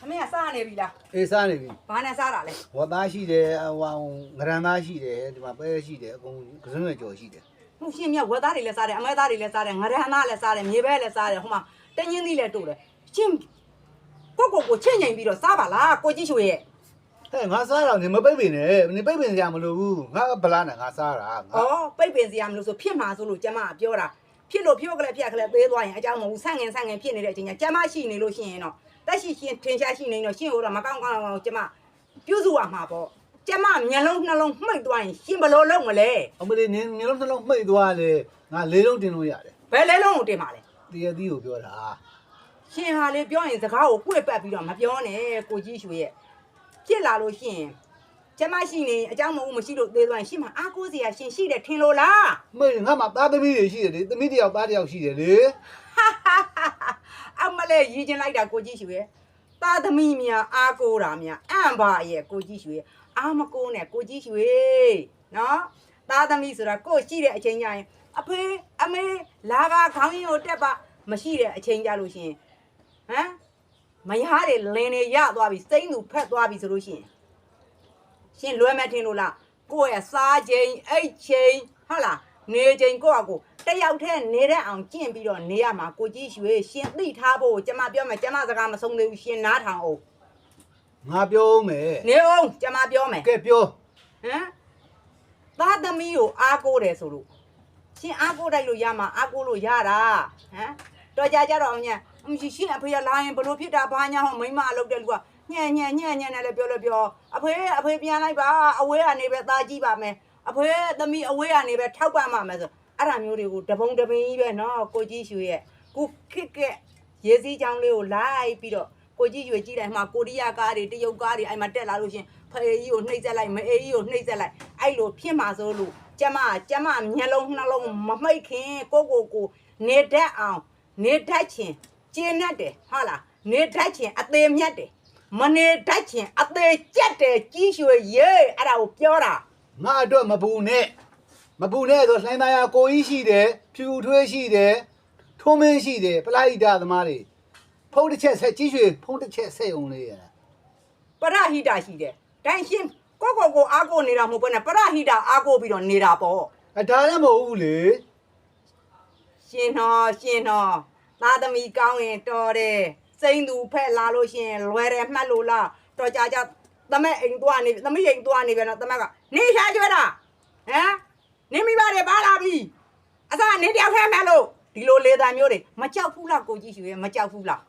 အမေကစားနေပြီလားအေးစားနေပြီဘာနဲ့စားတာလဲဝတ်သားရှိတယ်ဟိုငရန်သားရှိတယ်ဒီမှာပဲရှိတယ်အကုန်ကစွန်းရွယ်ကြော်ရှိတယ်ဟုတ်ရှင်မြတ်ဝက်သားတွေလည်းစားတယ်အမဲသားတွေလည်းစားတယ်ငရဟန်သားလည်းစားတယ်မြေပဲလည်းစားတယ်ဟိုမှာတညင်းသီးလည်းတို့တယ်ချင်းကိုချင့်ငိမ်ပြီးတော့စားပါလားကိုကြီးရွှေရဲ့ဟဲ့ငါစားတော့နေမပိတ်ပင်နဲ့နေပိတ်ပင်စရာမလိုဘူးငါဗလားနဲ့ငါစားတာဩပိတ်ပင်စရာမလိုဆိုဖြစ်မှာဆိုလို့ကျမကပြောတာဖြစ်လို့ဖြိုးကလေးဖြတ်ကလေးသေးသွားရင်အကြောင်းမဟုတ်ဆန့်ငင်ဖြစ်နေတဲ့အချိန်ကျမရှိနေလို့ရှိရင်တော့တက်ရှိရှင်ထင်ရှားရှိနေတော့ရှင်ဟိုတော့မကောင်းကျမပြုစုရမှာပေါ့ကျမမျက်လုံးနှလုံးမှိတ်သွားရင်ရှင်ဘယ်လိုလုပ်မလဲအမလေးနင်းမျက်လုံးနှလုံးမှိတ်သွားလေငါလေးလုံးတင်လို့ရတယ်ဘယ်လေးလုံးကိုတင်ပါလဲတရသီးကိုပြောတာရှင်ဟာလေပြောရင်စကားကိုကွေ့ပတ်ပြီးတော့မပြောနဲ့ကိုကြီးရွှေရဲ့ဖြစ်လာလို့ရှိရင်ကျမရှိနေအเจ้าမဟုတ်မရှိလို့သေးသွားရင်ရှင်မအားကိုးစရာရှင်ရှိတယ်ထင်လို့လားမေငါမှသားသမီးတွေရှိတယ်လေသမီးတယောက်သားတယောက်ရှိတယ်လေအမလေးရည်ကျင်လိုက်တာကိုကြီးရွှေသားသမီးများအားကိုးတာများအံ့ပါရဲ့ကိုကြီးရွှေအားမကိုးနဲ့ကိုကြီးရွှေနော်သားသမီးဆိုတာကိုရှိတဲ့အချိန်ကျရင်အဖေအမေလာပါခေါင်းရင်းကိုတက်ပါမရှိတဲ့အချိန်ကြလို့ရှိရင်ဟမ်မရတဲ့လင်းတွေရသွားပြီစိမ့်သူဖက်သွားပြီဆိုလို့ရှိရင်ရှင်လွယ်မဲ့ထင်လို့လားကိုယ့်ရဲ့စားချိန်အိတ်ချိန်ဟုတ်လားနေချိန်ကိုယ့်အကိုတယောက်တည်းနေတဲ့အောင်ကျင့်ပြီးတော့နေရမှာကိုကြီးရွှေရှင်သိထားဖို့ကျမပြောမယ်ကျမစကားမဆုံးသေးဘူးရှင်နားထောင်အောင်ငါပြောမယ်နေအောင်ကျမပြောမယ်ကဲပြောဟမ်သားသမီးကိုအားကိုးတယ်ဆိုလို့ရှင်အားကိုးတိုက်လို့ရမှာအားကိုးလို့ရတာဟမ်တော်ကြတော့အောင်ညရှင်အဖေကလာရင်ဘလို့ဖြစ်တာဘာညာဟောမိမအလုပ်တဲ့လူကညံ့နဲ့လည်းပြောအဖေပြန်လိုက်ပါအဝေးကနေပဲသားကြည့်ပါမယ်အဖေသမီးအဝေးကနေပဲထောက်ပံ့ပါမယ်ဆိုအဲ့ဒါမျိုးတွေကိုတပုံတပင်ကြီးပဲနော်ကိုကြီးရွှေရဲ့ကိုခက်ကရေစည်းချောင်းလေးကိုလိုက်ပြီးတော့ကိုကြီးရွှေကြည့်တယ်မှာကိုရီးယားကားတွေတရုတ်ကားတွေအဲ့မှာတက်လာလို့ရှင်ဖေကြီးကိုနှိမ့်ဆက်လိုက်မအေးကြီးကိုနှိမ့်ဆက်လိုက်အဲ့လိုဖြစ်မှာဆိုလို့ကျမမျက်လုံးနှလုံးမမှိတ်ခင်ကိုနေတတ်အောင်နေတတ်ချင်းကျင်းတ်တယ်ဟုတ်လားနေတတ်ချင်းအသေးမြတ်တယ်မနေတတ်ချင်းအသေးကြက်တယ်ကြီးရွှေရေအဲ့ဒါကိုပြောတာငါအတွက်မပူနဲ့ဆိုလှိုင်းသားရကိုကြီးရှိတယ်ဖြူထွေးရှိတယ်ထုံးမင်းရှိတယ်ပလိုက်တာသမားတွေဖုံးတစ်ချက်ဆက်ကြီးရွှေဖုံးတစ်ချက်ဆက်ုံလေးရပရဟိတာရှိတယ်တိုင်ရှင်ကိုအားကိုနေတာမဟုတ်ဘဲနဲ့ပရဟိတာအားကိုပြီးတော့နေတာပေါ့ဒါလည်းမဟုတ်ဘူးလေရှင်တော်သားသမီးကောင်းရင်တော်တယ်စိမ့်သူဖက်လာလို့ရှင်လွယ်တယ်မှတ်လို့လားတော်ကြသမက်အိမ်သွားနေသမီးအိမ်သွားနေပဲနော်သမက်ကနေရှာကျွဲတာဟမ်နေမိပါတယ်ပါလာပြီအစားနေတယောက်ထဲမဲ့လို့ဒီလိုလေတံမျိုးတွေမကြောက်ဘူးလားကိုကြီးရွှေမကြောက်ဘူးလား